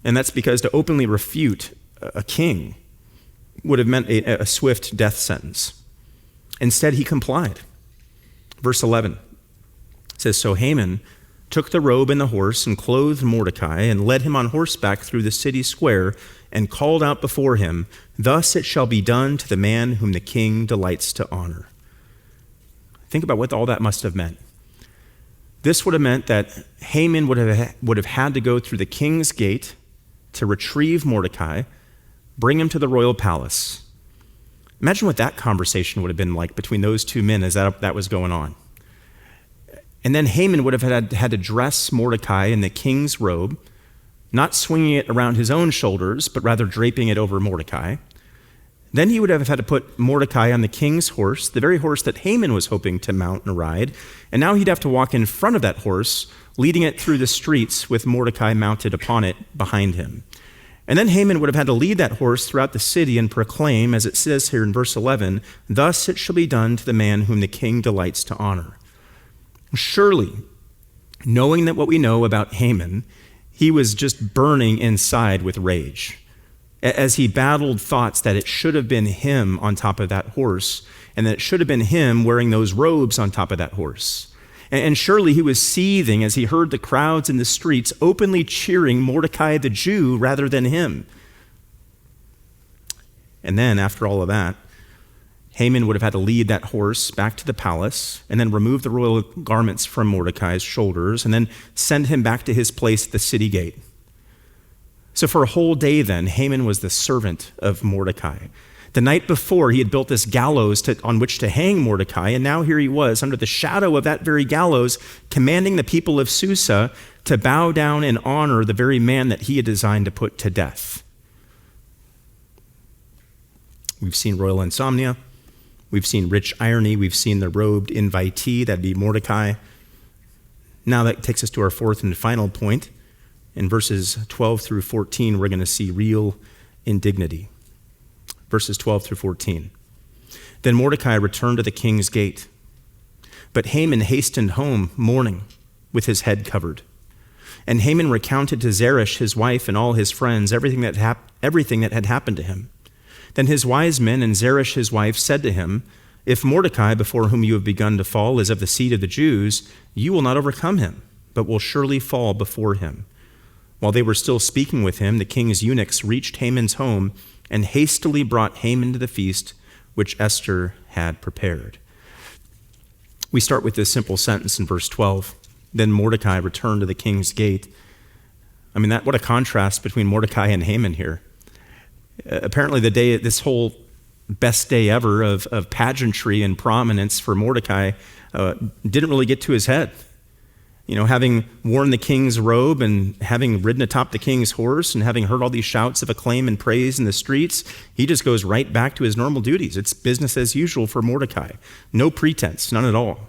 And that's because to openly refute a king would have meant a swift death sentence. Instead, he complied. Verse 11 says, "So Haman took the robe and the horse and clothed Mordecai and led him on horseback through the city square and called out before him, 'Thus it shall be done to the man whom the king delights to honor.'" Think about what all that must have meant. This would have meant that Haman would have had to go through the king's gate to retrieve Mordecai, bring him to the royal palace. Imagine what that conversation would have been like between those two men as that was going on. And then Haman would have had to dress Mordecai in the king's robe, not swinging it around his own shoulders, but rather draping it over Mordecai. Then he would have had to put Mordecai on the king's horse, the very horse that Haman was hoping to mount and ride. And now he'd have to walk in front of that horse, leading it through the streets with Mordecai mounted upon it behind him. And then Haman would have had to lead that horse throughout the city and proclaim, as it says here in verse 11, "Thus it shall be done to the man whom the king delights to honor." Surely, knowing that what we know about Haman, he was just burning inside with rage as he battled thoughts that it should have been him on top of that horse and that it should have been him wearing those robes on top of that horse. And surely he was seething as he heard the crowds in the streets openly cheering Mordecai the Jew rather than him. And then, after all of that, Haman would have had to lead that horse back to the palace and then remove the royal garments from Mordecai's shoulders and then send him back to his place at the city gate. So for a whole day then, Haman was the servant of Mordecai. The night before, he had built this gallows on which to hang Mordecai, and now here he was, under the shadow of that very gallows, commanding the people of Susa to bow down and honor the very man that he had designed to put to death. We've seen royal insomnia. We've seen rich irony. We've seen the robed invitee, that'd be Mordecai. Now that takes us to our fourth and final point. In verses 12 through 14, we're going to see real indignity. Verses 12 through 14. "Then Mordecai returned to the king's gate, but Haman hastened home mourning, with his head covered. And Haman recounted to Zeresh, his wife, and all his friends everything that had happened to him. Then his wise men and Zeresh, his wife, said to him, 'If Mordecai, before whom you have begun to fall, is of the seed of the Jews, you will not overcome him, but will surely fall before him.' While they were still speaking with him, the king's eunuchs reached Haman's home and hastily brought Haman to the feast which Esther had prepared. We start with this simple sentence in verse 12. Then Mordecai returned to the king's gate. I mean, what a contrast between Mordecai and Haman here. Apparently this whole best day ever of pageantry and prominence for Mordecai didn't really get to his head. You know, having worn the king's robe and having ridden atop the king's horse and having heard all these shouts of acclaim and praise in the streets, he just goes right back to his normal duties. It's business as usual for Mordecai. No pretense, none at all.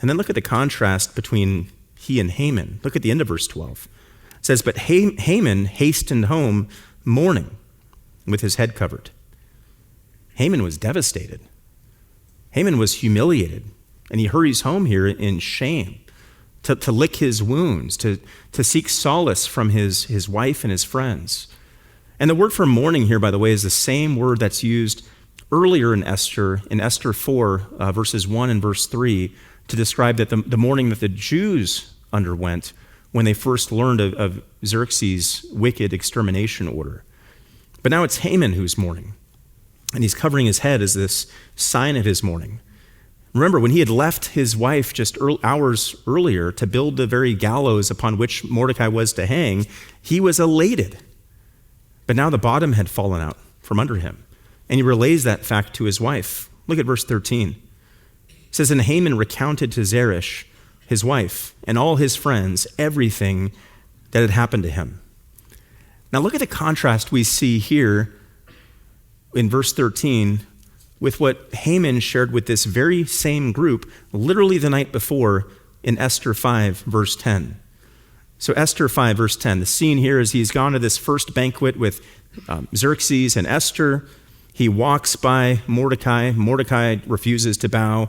And then look at the contrast between he and Haman. Look at the end of verse 12. It says, but Haman hastened home mourning with his head covered. Haman was devastated. Haman was humiliated. And he hurries home here in shame to lick his wounds, to seek solace from his wife and his friends. And the word for mourning here, by the way, is the same word that's used earlier in Esther 4, verses 1 and verse 3, to describe that the mourning that the Jews underwent when they first learned of Xerxes' wicked extermination order. But now it's Haman who's mourning, and he's covering his head as this sign of his mourning. Remember, when he had left his wife just hours earlier to build the very gallows upon which Mordecai was to hang, he was elated. But now the bottom had fallen out from under him, and he relays that fact to his wife. Look at verse 13. It says, and Haman recounted to Zeresh, his wife, and all his friends everything that had happened to him. Now look at the contrast we see here in verse 13 with what Haman shared with this very same group literally the night before in Esther 5, verse 10. So Esther 5, verse 10, the scene here is he's gone to this first banquet with Xerxes and Esther. He walks by Mordecai. Mordecai refuses to bow.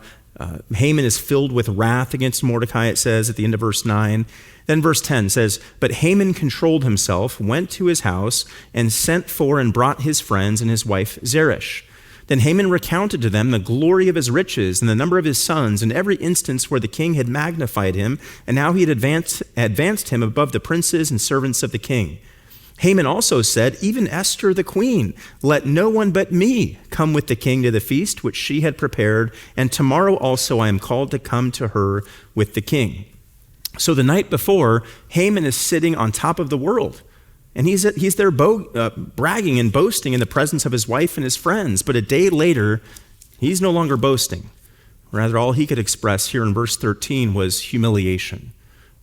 Haman is filled with wrath against Mordecai, it says at the end of verse 9. Then verse 10 says, but Haman controlled himself, went to his house, and sent for and brought his friends and his wife Zeresh. Then Haman recounted to them the glory of his riches and the number of his sons and every instance where the king had magnified him, and how he had advanced him above the princes and servants of the king. Haman also said, even Esther the queen, let no one but me come with the king to the feast which she had prepared, and tomorrow also I am called to come to her with the king. So the night before, Haman is sitting on top of the world. And he's there bragging and boasting in the presence of his wife and his friends. But a day later, he's no longer boasting. Rather, all he could express here in verse 13 was humiliation.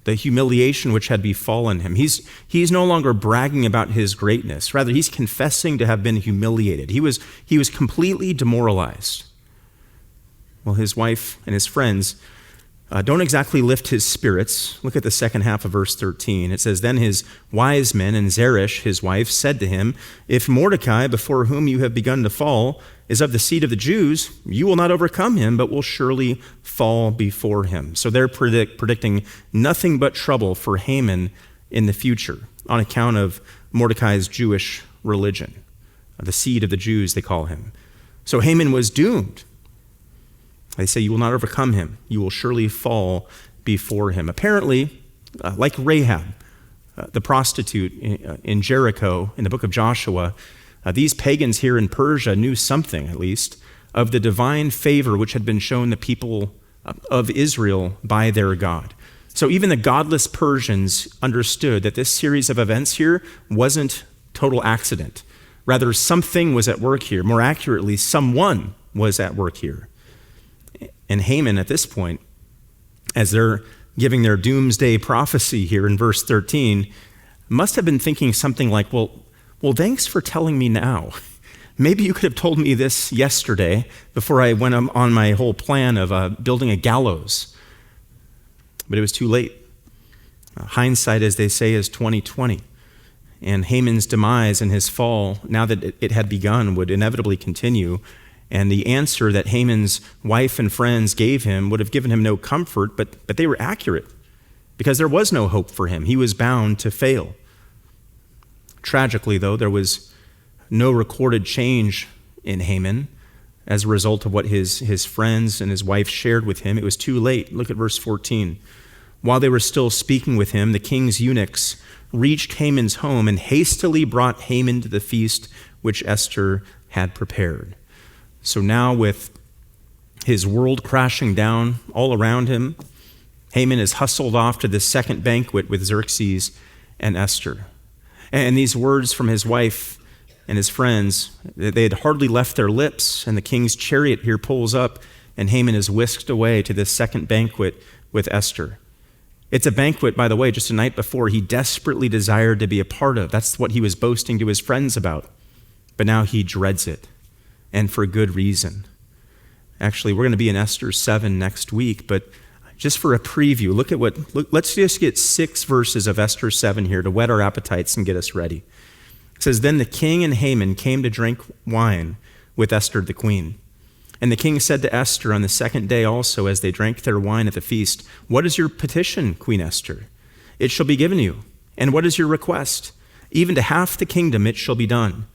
The humiliation which had befallen him. He's no longer bragging about his greatness. Rather, he's confessing to have been humiliated. He was completely demoralized. Well, his wife and his friends don't exactly lift his spirits. Look at the second half of verse 13. It says, then his wise men and Zeresh, his wife, said to him, if Mordecai, before whom you have begun to fall, is of the seed of the Jews, you will not overcome him, but will surely fall before him. So they're predicting nothing but trouble for Haman in the future on account of Mordecai's Jewish religion. The seed of the Jews, they call him. So Haman was doomed. They say, you will not overcome him. You will surely fall before him. Apparently, like Rahab, the prostitute in Jericho in the book of Joshua, these pagans here in Persia knew something, at least, of the divine favor which had been shown the people of Israel by their God. So even the godless Persians understood that this series of events here wasn't total accident. Rather, something was at work here. More accurately, someone was at work here. And Haman, at this point, as they're giving their doomsday prophecy here in verse 13, must have been thinking something like, well, thanks for telling me now. Maybe you could have told me this yesterday before I went on my whole plan of building a gallows. But it was too late. Hindsight, as they say, is 20/20. And Haman's demise and his fall, now that it had begun, would inevitably continue. And the answer that Haman's wife and friends gave him would have given him no comfort, but they were accurate because there was no hope for him. He was bound to fail. Tragically, though, there was no recorded change in Haman as a result of what his friends and his wife shared with him. It was too late. Look at verse 14. While they were still speaking with him, the king's eunuchs reached Haman's home and hastily brought Haman to the feast which Esther had prepared. So now with his world crashing down all around him, Haman is hustled off to this second banquet with Xerxes and Esther. And these words from his wife and his friends, they had hardly left their lips, and the king's chariot here pulls up, and Haman is whisked away to this second banquet with Esther. It's a banquet, by the way, just a night before he desperately desired to be a part of. That's what he was boasting to his friends about. But now he dreads it, and for good reason. Actually, we're going to be in Esther 7 next week, but just for a preview, let's just get 6 verses of Esther 7 here to whet our appetites and get us ready. It says, "Then the king and Haman came to drink wine with Esther the queen. And the king said to Esther on the second day also, as they drank their wine at the feast, 'What is your petition, Queen Esther? It shall be given you. And what is your request? Even to half the kingdom it shall be done.'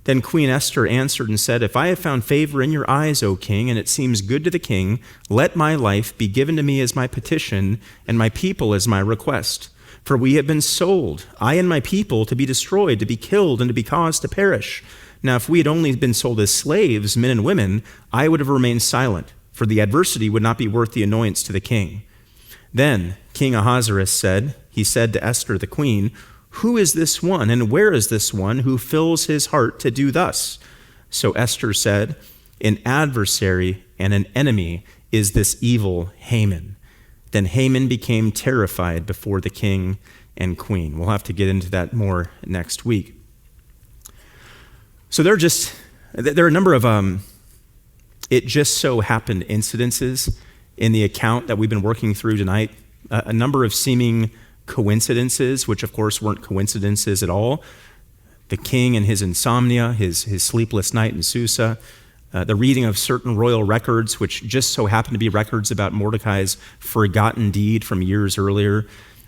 Then Queen Esther answered and said, 'If I have found favor in your eyes, O king, and it seems good to the king, let my life be given to me as my petition, and my people as my request. For we have been sold, I and my people, to be destroyed, to be killed, and to be caused to perish. Now, if we had only been sold as slaves, men and women, I would have remained silent, for the adversity would not be worth the annoyance to the king.' Then King Ahasuerus said to Esther the queen, 'Who is this one, and where is this one who fills his heart to do thus?' So Esther said, 'An adversary and an enemy is this evil Haman.' Then Haman became terrified before the king and queen." We'll have to get into that more next week. So there are a number of it just so happened incidences in the account that we've been working through tonight, a number of seeming coincidences, which of course weren't coincidences at all. The king and his insomnia, his sleepless night in Susa, the reading of certain royal records, which just so happened to be records about Mordecai's forgotten deed from years earlier.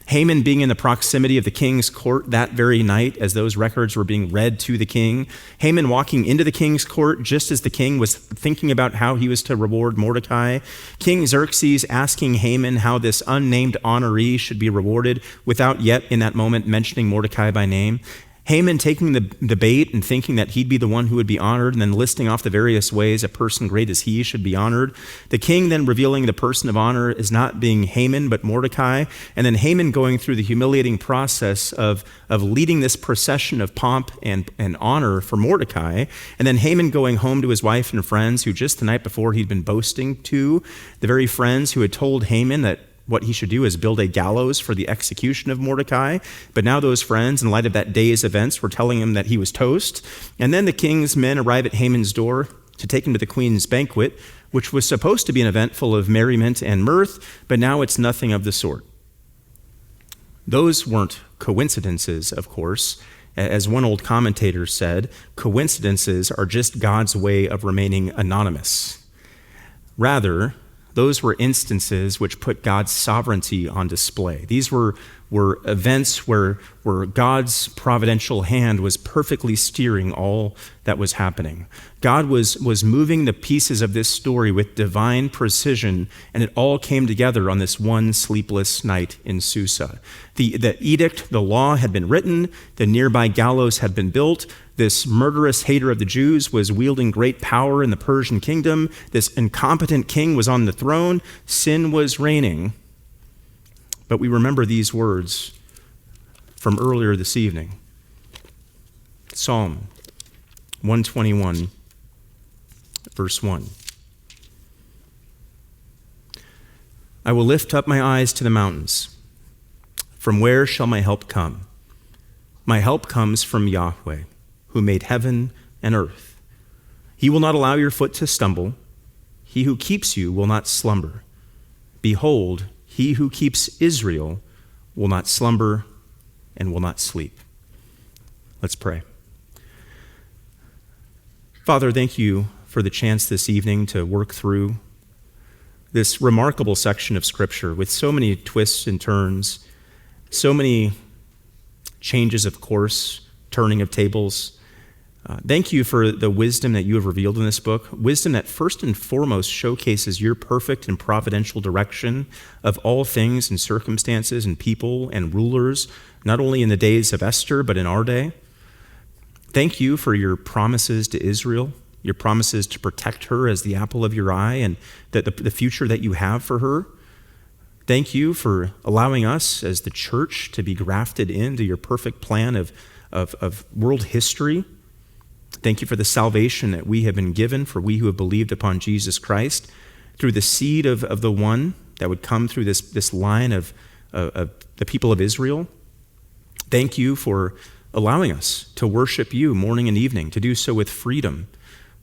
Haman being in the proximity of the king's court that very night as those records were being read to the king. Haman walking into the king's court just as the king was thinking about how he was to reward Mordecai. King Xerxes asking Haman how this unnamed honoree should be rewarded without yet in that moment mentioning Mordecai by name. Haman taking the bait and thinking that he'd be the one who would be honored, and then listing off the various ways a person great as he should be honored. The king then revealing the person of honor as not being Haman, but Mordecai. And then Haman going through the humiliating process of leading this procession of pomp and honor for Mordecai. And then Haman going home to his wife and friends who just the night before he'd been boasting to, the very friends who had told Haman that what he should do is build a gallows for the execution of Mordecai. But now those friends, in light of that day's events, were telling him that he was toast. And then the king's men arrive at Haman's door to take him to the queen's banquet, which was supposed to be an event full of merriment and mirth, but now it's nothing of the sort. Those weren't coincidences, of course. As one old commentator said, coincidences are just God's way of remaining anonymous. Rather, those were instances which put God's sovereignty on display. These were events where God's providential hand was perfectly steering all that was happening. God was moving the pieces of this story with divine precision, and it all came together on this one sleepless night in Susa. The edict, the law had been written, the nearby gallows had been built, this murderous hater of the Jews was wielding great power in the Persian kingdom, this incompetent king was on the throne, sin was reigning. But we remember these words from earlier this evening. Psalm 121, verse 1. "I will lift up my eyes to the mountains. From where shall my help come? My help comes from Yahweh, who made heaven and earth. He will not allow your foot to stumble. He who keeps you will not slumber. Behold, he who keeps Israel will not slumber and will not sleep." Let's pray. Father, thank you for the chance this evening to work through this remarkable section of Scripture with so many twists and turns, so many changes of course, turning of tables. Thank you for the wisdom that you have revealed in this book, wisdom that first and foremost showcases your perfect and providential direction of all things and circumstances and people and rulers, not only in the days of Esther, but in our day. Thank you for your promises to Israel, your promises to protect her as the apple of your eye, and the future that you have for her. Thank you for allowing us as the church to be grafted into your perfect plan of world history. Thank you for the salvation that we have been given, for we who have believed upon Jesus Christ, through the seed of the one that would come through this line of the people of Israel. Thank you for allowing us to worship you morning and evening, to do so with freedom,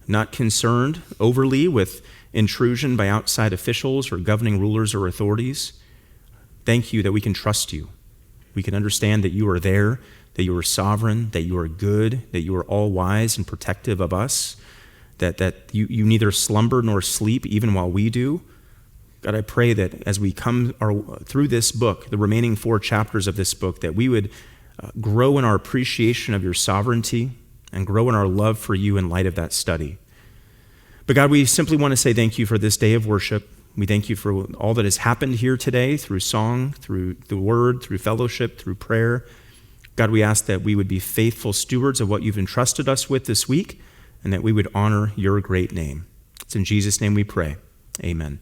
not concerned overly with intrusion by outside officials or governing rulers or authorities. Thank you that we can trust you. We can understand that you are there, that you are sovereign, that you are good, that you are all-wise and protective of us, that you neither slumber nor sleep even while we do. God, I pray that as we come through this book, the remaining 4 chapters of this book, that we would grow in our appreciation of your sovereignty and grow in our love for you in light of that study. But God, we simply want to say thank you for this day of worship. We thank you for all that has happened here today through song, through the word, through fellowship, through prayer. God, we ask that we would be faithful stewards of what you've entrusted us with this week, and that we would honor your great name. It's in Jesus' name we pray. Amen.